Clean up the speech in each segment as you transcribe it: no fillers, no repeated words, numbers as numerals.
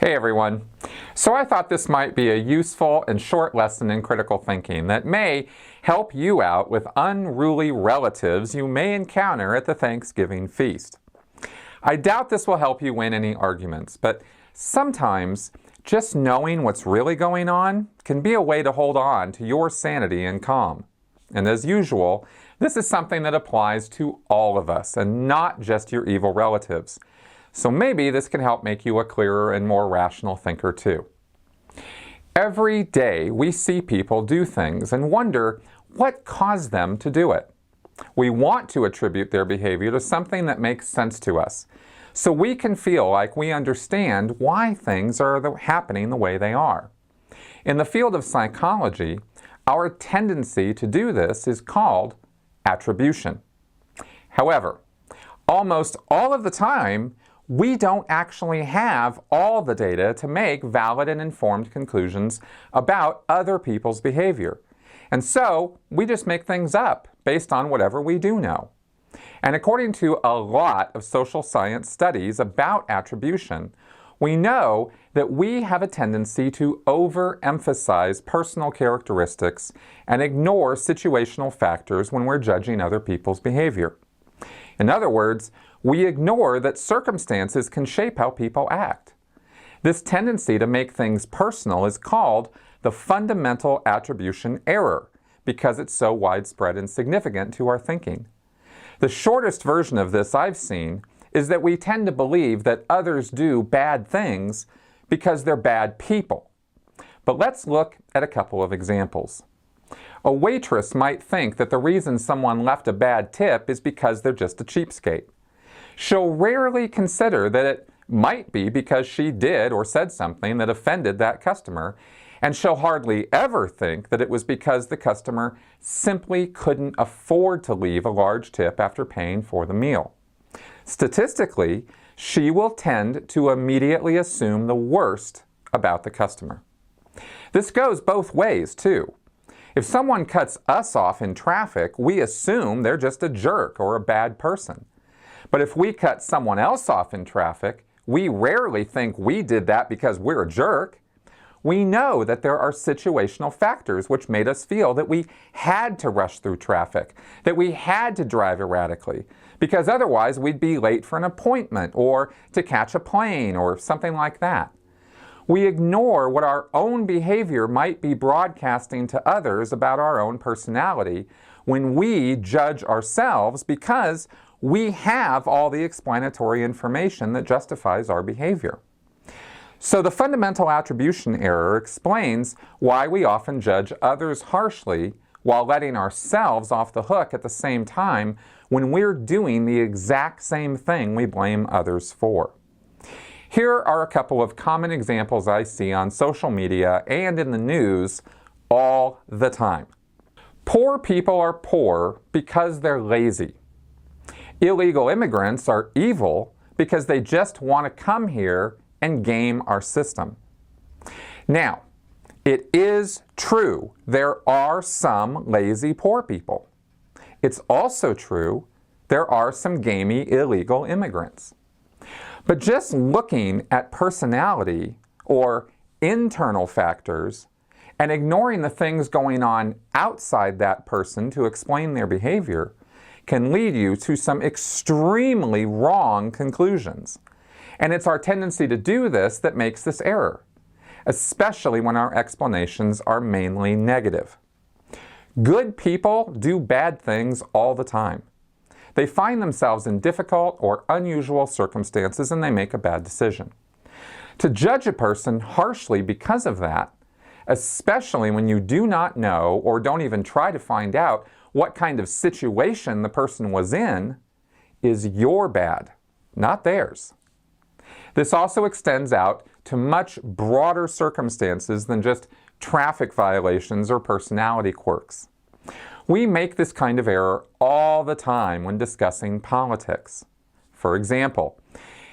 Hey everyone. So I thought this might be a useful and short lesson in critical thinking that may help you out with unruly relatives you may encounter at the Thanksgiving feast. I doubt this will help you win any arguments, but sometimes just knowing what's really going on can be a way to hold on to your sanity and calm. And as usual, this is something that applies to all of us and not just your evil relatives. So maybe this can help make you a clearer and more rational thinker too. Every day we see people do things and wonder what caused them to do it. We want to attribute their behavior to something that makes sense to us, so we can feel like we understand why things are happening the way they are. In the field of psychology, our tendency to do this is called attribution. However, almost all of the time, we don't actually have all the data to make valid and informed conclusions about other people's behavior. And so, we just make things up based on whatever we do know. And according to a lot of social science studies about attribution, we know that we have a tendency to overemphasize personal characteristics and ignore situational factors when we're judging other people's behavior. In other words, we ignore that circumstances can shape how people act. This tendency to make things personal is called the fundamental attribution error because it's so widespread and significant to our thinking. The shortest version of this I've seen is that we tend to believe that others do bad things because they're bad people. But let's look at a couple of examples. A waitress might think that the reason someone left a bad tip is because they're just a cheapskate. She'll rarely consider that it might be because she did or said something that offended that customer, and she'll hardly ever think that it was because the customer simply couldn't afford to leave a large tip after paying for the meal. Statistically, she will tend to immediately assume the worst about the customer. This goes both ways, too. If someone cuts us off in traffic, we assume they're just a jerk or a bad person. But if we cut someone else off in traffic, we rarely think we did that because we're a jerk. We know that there are situational factors which made us feel that we had to rush through traffic, that we had to drive erratically, because otherwise we'd be late for an appointment or to catch a plane or something like that. We ignore what our own behavior might be broadcasting to others about our own personality when we judge ourselves because we have all the explanatory information that justifies our behavior. So the fundamental attribution error explains why we often judge others harshly while letting ourselves off the hook at the same time when we're doing the exact same thing we blame others for. Here are a couple of common examples I see on social media and in the news all the time. Poor people are poor because they're lazy. Illegal immigrants are evil because they just want to come here and game our system. Now, it is true there are some lazy poor people. It's also true there are some gamey illegal immigrants. But just looking at personality or internal factors and ignoring the things going on outside that person to explain their behavior can lead you to some extremely wrong conclusions. And it's our tendency to do this that makes this error, especially when our explanations are mainly negative. Good people do bad things all the time. They find themselves in difficult or unusual circumstances and they make a bad decision. To judge a person harshly because of that, especially when you do not know or don't even try to find out what kind of situation the person was in, is your bad, not theirs. This also extends out to much broader circumstances than just traffic violations or personality quirks. We make this kind of error all the time when discussing politics. For example,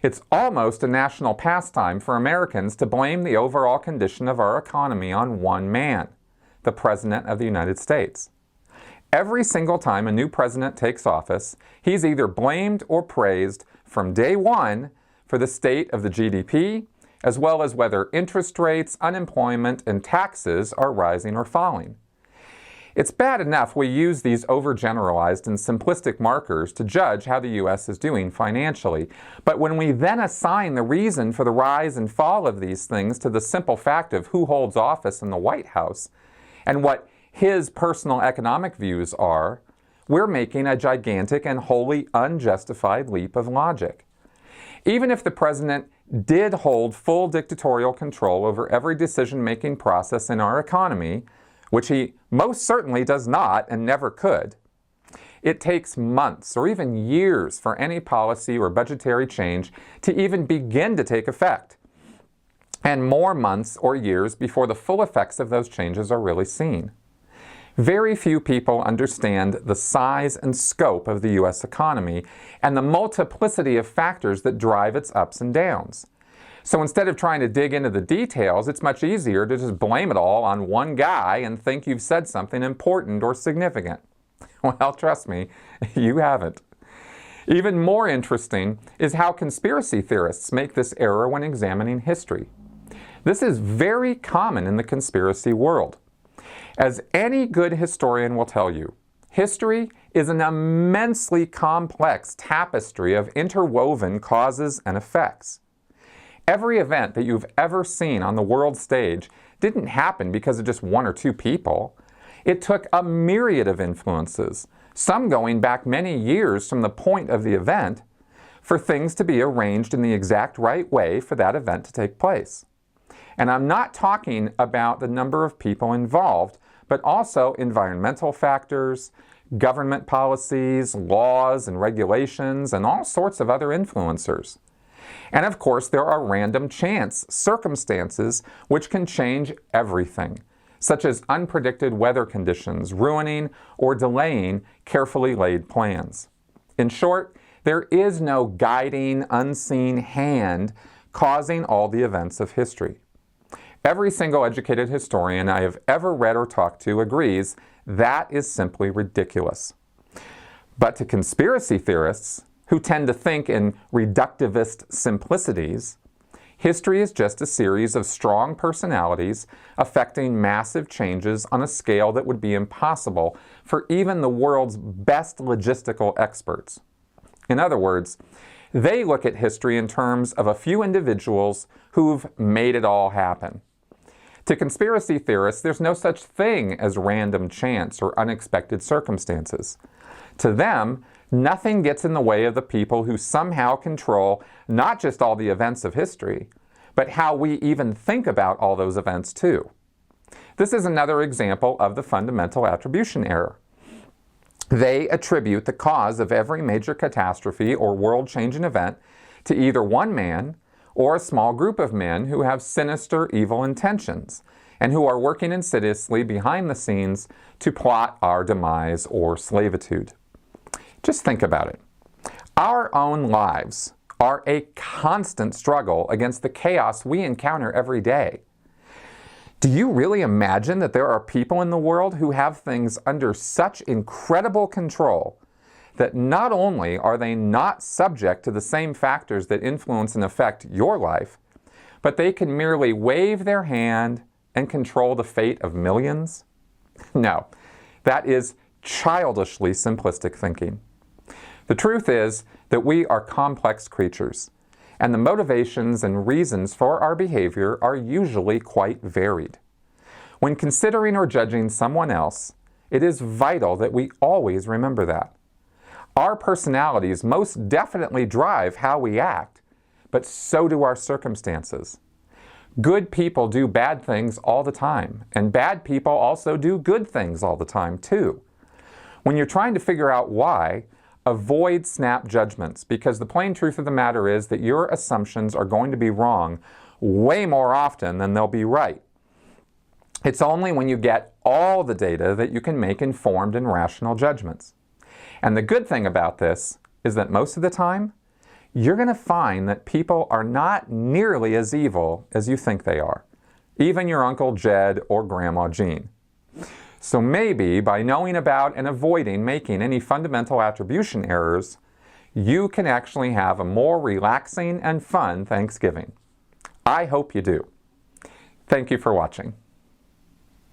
it's almost a national pastime for Americans to blame the overall condition of our economy on one man, the President of the United States. Every single time a new president takes office, he's either blamed or praised from day one for the state of the GDP as well as whether interest rates, unemployment, and taxes are rising or falling. It's bad enough we use these overgeneralized and simplistic markers to judge how the U.S. is doing financially, but when we then assign the reason for the rise and fall of these things to the simple fact of who holds office in the White House and what his personal economic views are, we're making a gigantic and wholly unjustified leap of logic. Even if the president did hold full dictatorial control over every decision-making process in our economy, which he most certainly does not and never could, it takes months or even years for any policy or budgetary change to even begin to take effect, and more months or years before the full effects of those changes are really seen. Very few people understand the size and scope of the U.S. economy and the multiplicity of factors that drive its ups and downs. So instead of trying to dig into the details, it's much easier to just blame it all on one guy and think you've said something important or significant. Well, trust me, you haven't. Even more interesting is how conspiracy theorists make this error when examining history. This is very common in the conspiracy world. As any good historian will tell you, history is an immensely complex tapestry of interwoven causes and effects. Every event that you've ever seen on the world stage didn't happen because of just one or two people. It took a myriad of influences, some going back many years from the point of the event, for things to be arranged in the exact right way for that event to take place. And I'm not talking about the number of people involved, but also environmental factors, government policies, laws and regulations, and all sorts of other influencers. And of course, there are random chance circumstances which can change everything, such as unpredicted weather conditions ruining or delaying carefully laid plans. In short, there is no guiding, unseen hand causing all the events of history. Every single educated historian I have ever read or talked to agrees that is simply ridiculous. But to conspiracy theorists, who tend to think in reductivist simplicities, history is just a series of strong personalities affecting massive changes on a scale that would be impossible for even the world's best logistical experts. In other words, they look at history in terms of a few individuals who've made it all happen. To conspiracy theorists, there's no such thing as random chance or unexpected circumstances. To them, nothing gets in the way of the people who somehow control not just all the events of history, but how we even think about all those events too. This is another example of the fundamental attribution error. They attribute the cause of every major catastrophe or world-changing event to either one man or a small group of men who have sinister, evil intentions and who are working insidiously behind the scenes to plot our demise or slavitude. Just think about it. Our own lives are a constant struggle against the chaos we encounter every day. Do you really imagine that there are people in the world who have things under such incredible control that not only are they not subject to the same factors that influence and affect your life, but they can merely wave their hand and control the fate of millions? No, that is childishly simplistic thinking. The truth is that we are complex creatures, and the motivations and reasons for our behavior are usually quite varied. When considering or judging someone else, it is vital that we always remember that. Our personalities most definitely drive how we act, but so do our circumstances. Good people do bad things all the time, and bad people also do good things all the time too. When you're trying to figure out why, avoid snap judgments, because the plain truth of the matter is that your assumptions are going to be wrong way more often than they'll be right. It's only when you get all the data that you can make informed and rational judgments. And the good thing about this is that most of the time, you're going to find that people are not nearly as evil as you think they are, even your Uncle Jed or Grandma Jean. So maybe by knowing about and avoiding making any fundamental attribution errors, you can actually have a more relaxing and fun Thanksgiving. I hope you do. Thank you for watching.